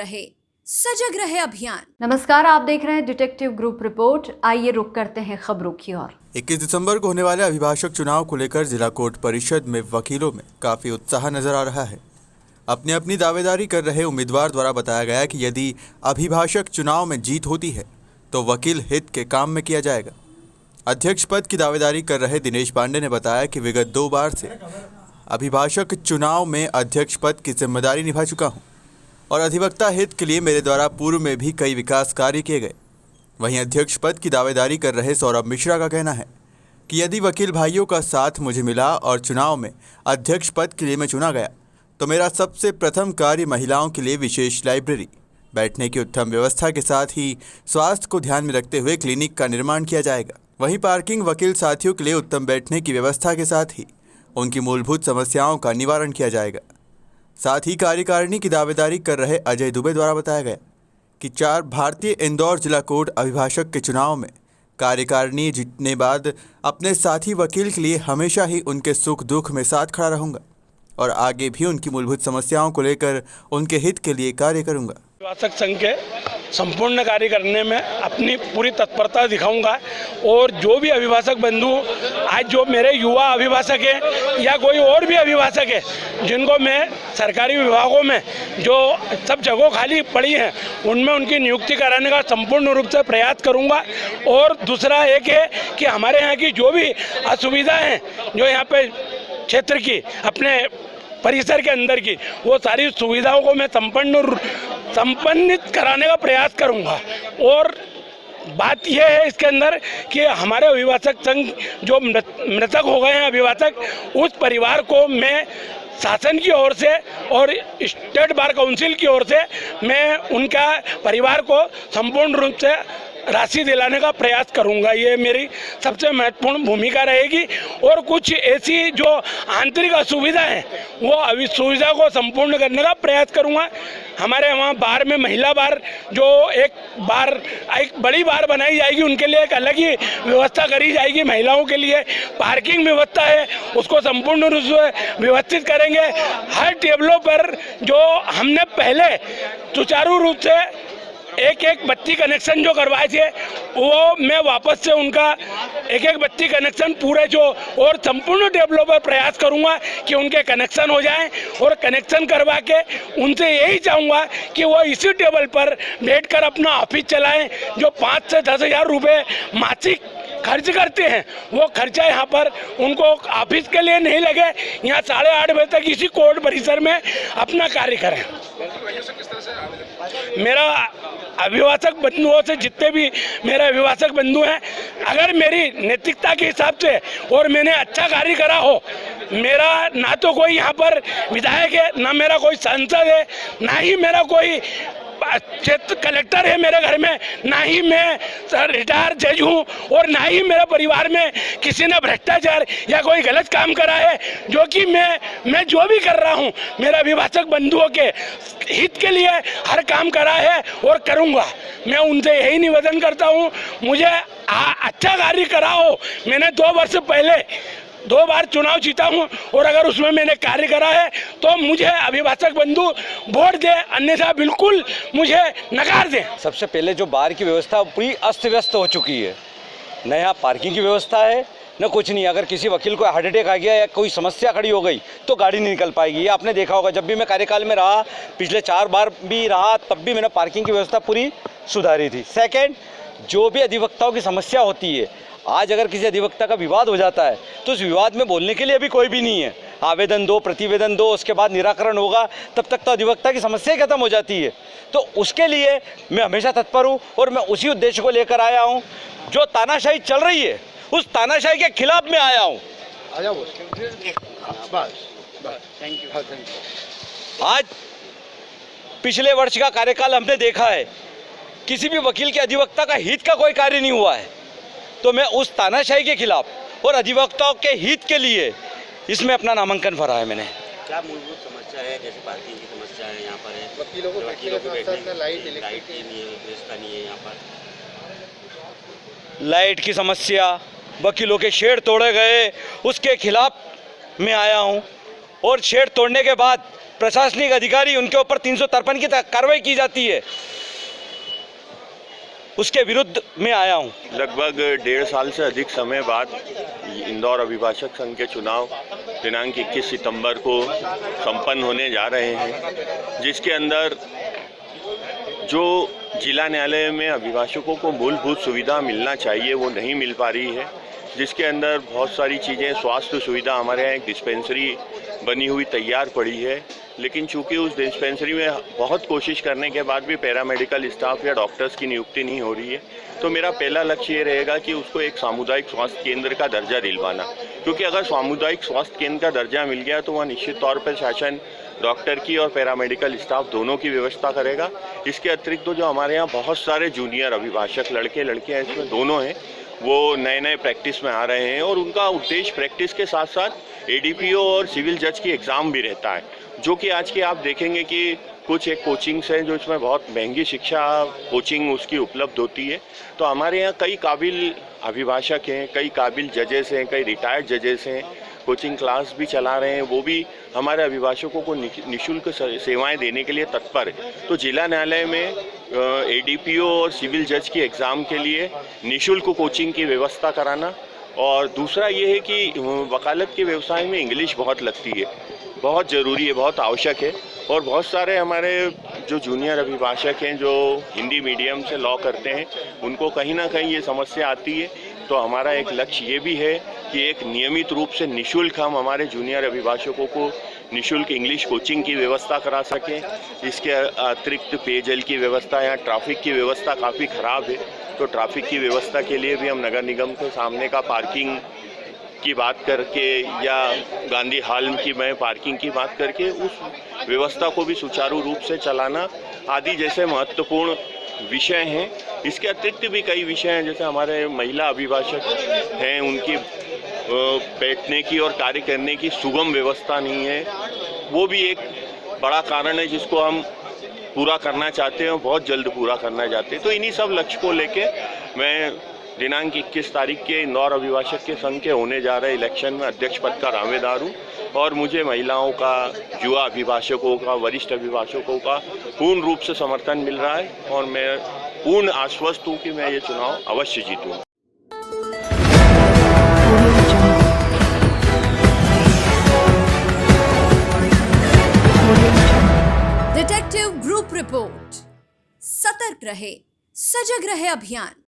रहे, सजग रहे अभियान। नमस्कार, आप देख रहे हैं डिटेक्टिव ग्रुप रिपोर्ट। आइए रुक करते हैं खबरों की ओर। 21 दिसंबर को होने वाले अभिभाषक चुनाव को लेकर जिला कोर्ट परिषद में वकीलों में काफी उत्साह नजर आ रहा है। अपनी अपनी दावेदारी कर रहे उम्मीदवार द्वारा बताया गया कि यदि अभिभाषक चुनाव में जीत होती है तो वकील हित के काम में किया जाएगा। अध्यक्ष पद की दावेदारी कर रहे दिनेश पांडे ने बताया कि विगत 2 बार से अभिभाषक चुनाव में अध्यक्ष पद की जिम्मेदारी निभा चुका हूं और अधिवक्ता हित के लिए मेरे द्वारा पूर्व में भी कई विकास कार्य किए गए। वहीं अध्यक्ष पद की दावेदारी कर रहे सौरभ मिश्रा का कहना है कि यदि वकील भाइयों का साथ मुझे मिला और चुनाव में अध्यक्ष पद के लिए मैं चुना गया तो मेरा सबसे प्रथम कार्य महिलाओं के लिए विशेष लाइब्रेरी, बैठने की उत्तम व्यवस्था के साथ ही स्वास्थ्य को ध्यान में रखते हुए क्लिनिक का निर्माण किया जाएगा। वहीं पार्किंग, वकील साथियों के लिए उत्तम बैठने की व्यवस्था के साथ ही उनकी मूलभूत समस्याओं का निवारण किया जाएगा। साथ ही कार्यकारिणी की दावेदारी कर रहे अजय दुबे द्वारा बताया गया कि 4 भारतीय इंदौर जिला कोर्ट अभिभाषक के चुनाव में कार्यकारिणी जीतने बाद अपने साथी वकील के लिए हमेशा ही उनके सुख दुख में साथ खड़ा रहूंगा और आगे भी उनकी मूलभूत समस्याओं को लेकर उनके हित के लिए कार्य करूंगा। अभिभाषक संघ के संपूर्ण कार्य करने में अपनी पूरी तत्परता दिखाऊंगा और जो भी अभिभाषक बंधु आज जो मेरे युवा अभिभाषक हैं या कोई और भी अभिभाषक है जिनको मैं सरकारी विभागों में जो सब जगह खाली पड़ी हैं उनमें उनकी नियुक्ति कराने का संपूर्ण रूप से प्रयास करूंगा। और दूसरा एक है कि हमारे यहाँ की जो भी असुविधाएं हैं जो यहाँ पे क्षेत्र की अपने परिसर के अंदर की वो सारी सुविधाओं को मैं संपन्नित कराने का प्रयास करूंगा। और बात यह है इसके अंदर कि हमारे अभिभाषक संघ जो मृतक हो गए हैं अभिभाषक, उस परिवार को मैं शासन की ओर से और स्टेट बार काउंसिल की ओर से मैं उनका परिवार को संपूर्ण रूप से राशि दिलाने का प्रयास करूंगा। ये मेरी सबसे महत्वपूर्ण भूमिका रहेगी। और कुछ ऐसी जो आंतरिक असुविधा है वो असुविधा को संपूर्ण करने का प्रयास करूंगा। हमारे वहाँ बार में महिला बार जो एक बड़ी बार बनाई जाएगी, उनके लिए एक अलग ही व्यवस्था करी जाएगी। महिलाओं के लिए पार्किंग व्यवस्था है उसको संपूर्ण रूप से व्यवस्थित करेंगे। हर टेबलों पर जो हमने पहले सुचारू रूप से एक बत्ती कनेक्शन जो करवाए थे वो मैं वापस से उनका एक बत्ती कनेक्शन पूरे जो और संपूर्ण टेबलों पर प्रयास करूंगा कि उनके कनेक्शन हो जाएं। और कनेक्शन करवा के उनसे यही चाहूँगा कि वो इसी टेबल पर बैठकर अपना ऑफिस चलाएं। जो 5 से 10 हज़ार रुपये मासिक खर्च करते हैं वो खर्चा यहाँ पर उनको ऑफिस के लिए नहीं लगे, यहाँ 8:30 बजे तक इसी कोर्ट परिसर में अपना कार्य करें। मेरा अभिभाषक बंधुओं से जितने भी मेरे अभिभाषक बंधु हैं, अगर मेरी नैतिकता के हिसाब से और मैंने अच्छा कार्य करा हो, मेरा ना तो कोई यहाँ पर विधायक है, ना मेरा कोई सांसद है, ना ही मेरा कोई क्षेत्र कलेक्टर है मेरे घर में, ना ही मैं रिटायर्ड जज हूँ और ना ही मेरे परिवार में किसी ने भ्रष्टाचार या कोई गलत काम करा है। जो कि मैं जो भी कर रहा हूँ मेरे अभिभाषक बंधुओं के हित के लिए हर काम करा है और करूँगा। मैं उनसे यही निवेदन करता हूँ, मुझे अच्छा कार्य कराओ। मैंने 2 वर्ष पहले 2 बार चुनाव जीता हूं और अगर उसमें मैंने कार्य करा है तो मुझे अभिभाषक बंधु वोट दे, अन्यथा बिल्कुल मुझे नकार दे। सबसे पहले जो बार की व्यवस्था पूरी अस्त व्यस्त हो चुकी है, न यहाँ पार्किंग की व्यवस्था है न कुछ नहीं। अगर किसी वकील को हार्ट अटैक आ गया या कोई समस्या खड़ी हो गई तो गाड़ी नहीं निकल पाएगी। ये आपने देखा होगा, जब भी मैं कार्यकाल में रहा, पिछले 4 बार भी रहा, तब भी मैंने पार्किंग की व्यवस्था पूरी सुधारी थी। सेकेंड, जो भी अधिवक्ताओं की समस्या होती है, आज अगर किसी अधिवक्ता का विवाद हो जाता है तो उस विवाद में बोलने के लिए भी कोई भी नहीं है। आवेदन दो, प्रतिवेदन दो, उसके बाद निराकरण होगा, तब तक तो अधिवक्ता की समस्या खत्म हो जाती है। तो उसके लिए मैं हमेशा तत्पर हूँ और मैं उसी उद्देश्य को लेकर आया हूँ। जो तानाशाही चल रही है उस तानाशाही के खिलाफ मैं आया हूँ। आज पिछले वर्ष का कार्यकाल हमने देखा है, किसी भी वकील के अधिवक्ता का हित का कोई कार्य नहीं हुआ है। तो मैं उस तानाशाही के खिलाफ और अधिवक्ताओं के हित के लिए इसमें अपना नामांकन भरा है। मैंने क्या मूलभूत समस्या है? जैसे पार्किंग की समस्या है यहाँ पर, है वकीलों को बैठने लाइट व्यवस्था नहीं है यहाँ पर, लाइट की समस्या, वकीलों के शेड तोड़े गए, उसके खिलाफ मैं आया हूँ। और शेड तोड़ने के बाद प्रशासनिक अधिकारी उनके ऊपर 353 की कार्रवाई की जाती है, उसके विरुद्ध में आया हूँ। लगभग 1.5 साल से अधिक समय बाद इंदौर अभिभाषक संघ के चुनाव दिनांक 21 सितंबर को संपन्न होने जा रहे हैं, जिसके अंदर जो जिला न्यायालय में अभिभाषकों को मूलभूत सुविधा मिलना चाहिए वो नहीं मिल पा रही है, जिसके अंदर बहुत सारी चीज़ें, स्वास्थ्य सुविधा, हमारे यहाँ एक डिस्पेंसरी बनी हुई तैयार पड़ी है, लेकिन चूंकि उस डिस्पेंसरी में बहुत कोशिश करने के बाद भी पैरामेडिकल स्टाफ या डॉक्टर्स की नियुक्ति नहीं हो रही है, तो मेरा पहला लक्ष्य ये रहेगा कि उसको एक सामुदायिक स्वास्थ्य केंद्र का दर्जा दिलवाना, क्योंकि अगर सामुदायिक स्वास्थ्य केंद्र का दर्जा मिल गया तो वह निश्चित तौर पर शासन डॉक्टर की और पैरामेडिकल स्टाफ दोनों की व्यवस्था करेगा। इसके अतिरिक्त तो जो हमारे यहाँ बहुत सारे जूनियर अभिभाषक लड़के लड़कियाँ इसमें दोनों हैं, वो नए नए प्रैक्टिस में आ रहे हैं और उनका उद्देश्य प्रैक्टिस के साथ साथ एडीपीओ और सिविल जज की एग्ज़ाम भी रहता है, जो कि आज के आप देखेंगे कि कुछ एक कोचिंग्स हैं जो इसमें बहुत महंगी शिक्षा कोचिंग उसकी उपलब्ध होती है। तो हमारे यहाँ कई काबिल अभिभाषक हैं, कई काबिल जजेस हैं, कई रिटायर्ड जजेस हैं, कोचिंग क्लास भी चला रहे हैं, वो भी हमारे अभिभाषकों को निःशुल्क सेवाएं देने के लिए तत्पर है। तो जिला न्यायालय में एडीपीओ और सिविल जज की एग्ज़ाम के लिए निःशुल्क कोचिंग की व्यवस्था कराना, और दूसरा ये है कि वकालत के व्यवसाय में इंग्लिश बहुत लगती है, बहुत ज़रूरी है, बहुत आवश्यक है, और बहुत सारे हमारे जो जूनियर अभिभाषक हैं जो हिंदी मीडियम से लॉ करते हैं उनको कहीं ना कहीं ये समस्या आती है। तो हमारा एक लक्ष्य ये भी है कि एक नियमित रूप से निःशुल्क हम हमारे जूनियर अभिभाषकों को निःशुल्क इंग्लिश कोचिंग की व्यवस्था करा सकें। इसके अतिरिक्त पेयजल की व्यवस्था या ट्रैफिक की व्यवस्था काफ़ी ख़राब है, तो ट्रैफिक की व्यवस्था के लिए भी हम नगर निगम के सामने का पार्किंग की बात करके या गांधी हॉल की में पार्किंग की बात करके उस व्यवस्था को भी सुचारू रूप से चलाना आदि जैसे महत्वपूर्ण विषय हैं। इसके अतिरिक्त भी कई विषय हैं, जैसे हमारे महिला अभिभाषक हैं, उनकी बैठने की और कार्य करने की सुगम व्यवस्था नहीं है, वो भी एक बड़ा कारण है जिसको हम पूरा करना चाहते हैं, बहुत जल्द पूरा करना चाहते हैं। तो इन्हीं सब लक्ष्य को लेके मैं दिनांक 21 तारीख के इंदौर अभिभाषक के संघ के होने जा रहे इलेक्शन में अध्यक्ष पद का दावेदार हूँ, और मुझे महिलाओं का, युवा अभिभाषकों का, वरिष्ठ अभिभाषकों का पूर्ण रूप से समर्थन मिल रहा है, और मैं पूर्ण आश्वस्त हूँ कि मैं ये चुनाव अवश्य जीतूँगा। Detective group report. सतर्क रहे, सजग रहे अभियान।